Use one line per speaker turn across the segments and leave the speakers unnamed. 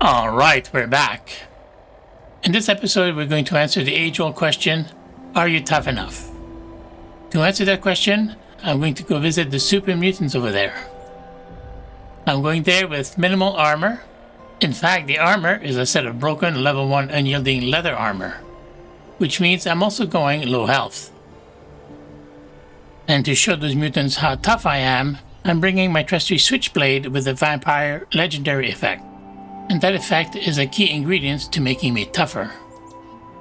Alright, we're back. In this episode, we're going to answer the age-old question, are you tough enough? To answer that question, I'm going to go visit the super mutants over there. I'm going there with minimal armor. In fact, the armor is a set of broken level 1 unyielding leather armor, which means I'm also going low health. And to show those mutants how tough I am, I'm bringing my trusty switchblade with the vampire legendary effect. And that effect is a key ingredient to making me tougher.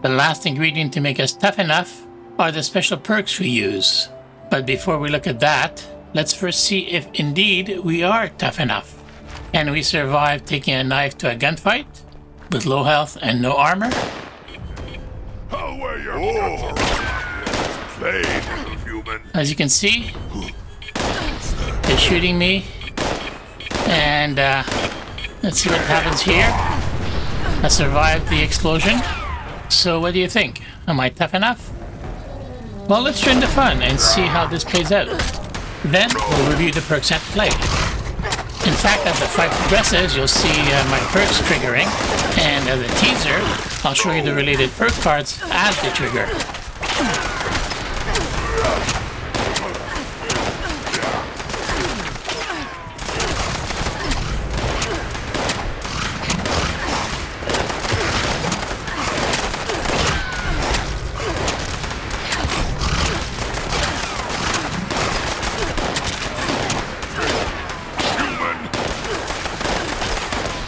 The last ingredient to make us tough enough are the special perks we use. But before we look at that, let's first see if indeed we are tough enough. Can we survive taking a knife to a gunfight with low health and no armor? As you can see, they're shooting me, and let's see what happens here. I survived the explosion. So what do you think? Am I tough enough? Well, let's join the fun and see how this plays out. Then we'll review the perks at play. In fact, as the fight progresses, you'll see my perks triggering, and as a teaser, I'll show you the related perk cards as they trigger.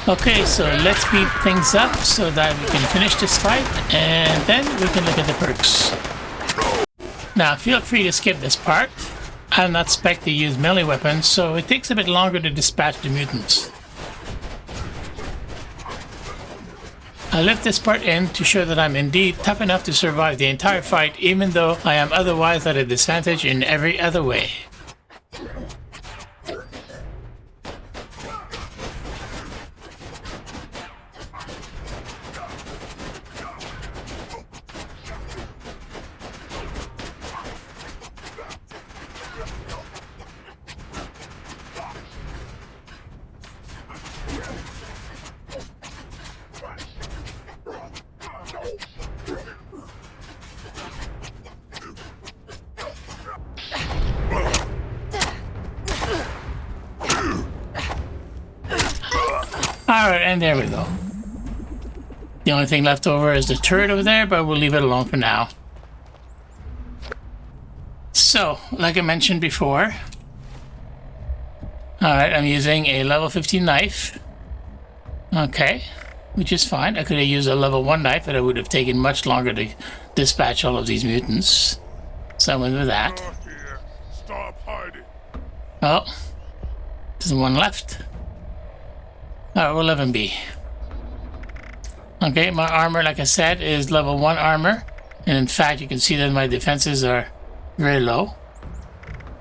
Okay, so let's speed things up so that we can finish this fight, and then we can look at the perks. Now, feel free to skip this part. I'm not spec to use melee weapons, so it takes a bit longer to dispatch the mutants. I left this part in to show that I'm indeed tough enough to survive the entire fight, even though I am otherwise at a disadvantage in every other way. Alright, and there we go. The only thing left over is the turret over there, but we'll leave it alone for now. So, like I mentioned before, alright, I'm using a level 15 knife. Okay, which is fine. I could have used a level 1 knife, but it would have taken much longer to dispatch all of these mutants. So I went with that.
Stop hiding.
Oh, there's one left. Alright, we'll let him be. Okay, my armor, like I said, is level 1 armor. And in fact, you can see that my defenses are very low.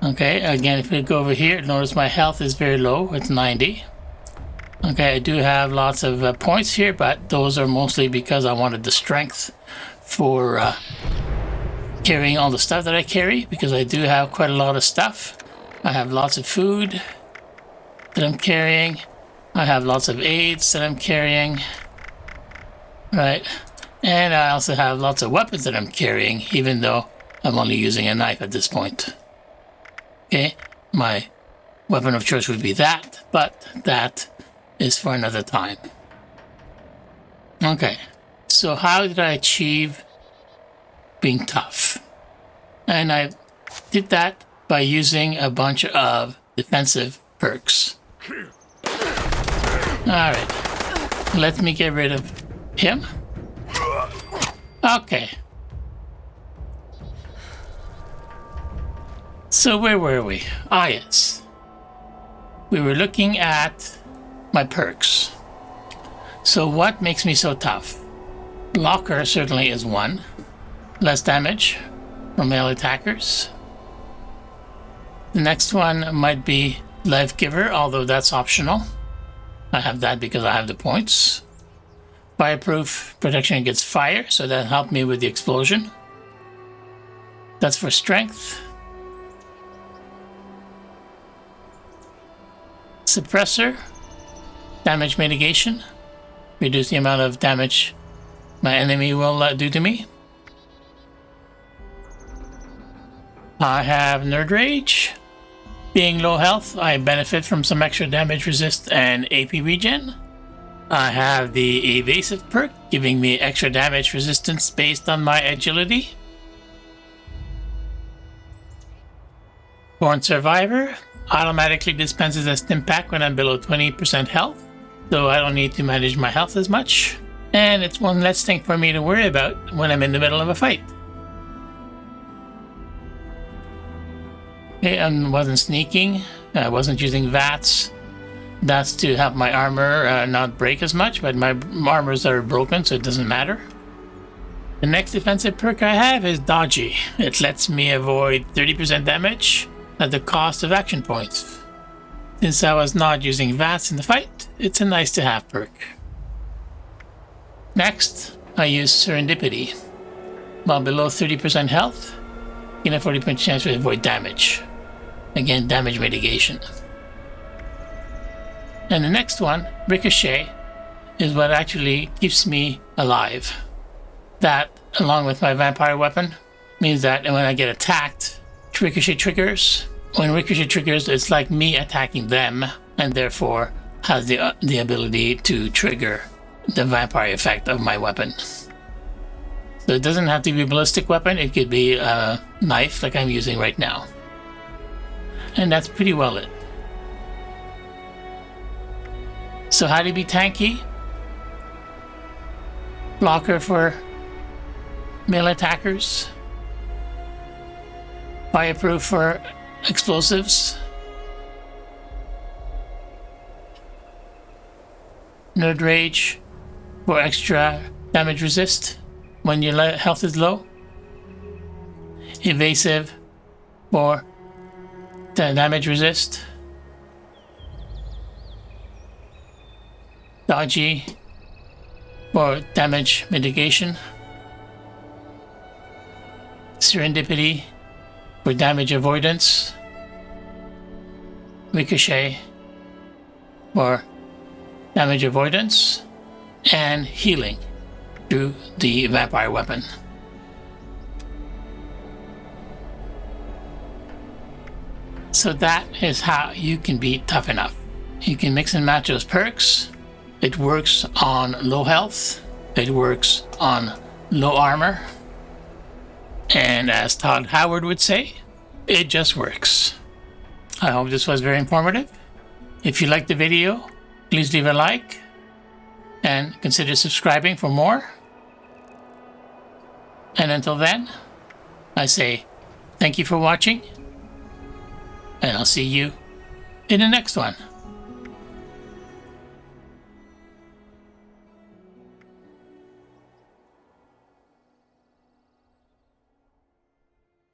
Okay, again, if we go over here, notice my health is very low. It's 90. Okay, I do have lots of points here, but those are mostly because I wanted the strength for carrying all the stuff that I carry, because I do have quite a lot of stuff. I have lots of food that I'm carrying. I have lots of aids that I'm carrying, right? And I also have lots of weapons that I'm carrying, even though I'm only using a knife at this point. Okay, my weapon of choice would be that, but that is for another time. Okay, so how did I achieve being tough? And I did that by using a bunch of defensive perks. Alright, let me get rid of him. Okay. So where were we? Ah, yes. We were looking at my perks. So what makes me so tough? Blocker certainly is one. Less damage from melee attackers. The next one might be Life Giver, although that's optional. I have that because I have the points. Fireproof protection against fire, so that helped me with the explosion. That's for strength. Suppressor, damage mitigation. reduce the amount of damage my enemy will do to me. I have Nerd Rage. Being low health, I benefit from some extra damage resist and AP regen. I have the Evasive perk, giving me extra damage resistance based on my agility. Born Survivor automatically dispenses a stim pack when I'm below 20% health, so I don't need to manage my health as much. And it's one less thing for me to worry about when I'm in the middle of a fight. Okay, I wasn't sneaking, I wasn't using VATS. That's to help my armor not break as much, but my armors are broken, so it doesn't matter. The next defensive perk I have is Dodgy. It lets me avoid 30% damage at the cost of action points. Since I was not using VATS in the fight, it's a nice to have perk. Next, I use Serendipity. While below 30% health, you have a 40% chance to avoid damage. Again, damage mitigation. And the next one, Ricochet, is what actually keeps me alive. That, along with my vampire weapon, means that when I get attacked, Ricochet triggers. When Ricochet triggers, it's like me attacking them, and therefore has the ability to trigger the vampire effect of my weapon. So it doesn't have to be a ballistic weapon, it could be a knife like I'm using right now. And that's pretty well it. So how to be tanky? Blocker for melee attackers. Fireproof for explosives. Nerd Rage for extra damage resist when your health is low. Evasive for damage resist. Dodgy for damage mitigation. Serendipity for damage avoidance. Ricochet for damage avoidance. And healing through the vampire weapon. So that is how you can be tough enough. You can mix and match those perks. It works on low health. It works on low armor. And as Todd Howard would say, it just works. I hope this was very informative. If you liked the video, please leave a like and consider subscribing for more. And until then, I say thank you for watching, and I'll see you in the next one.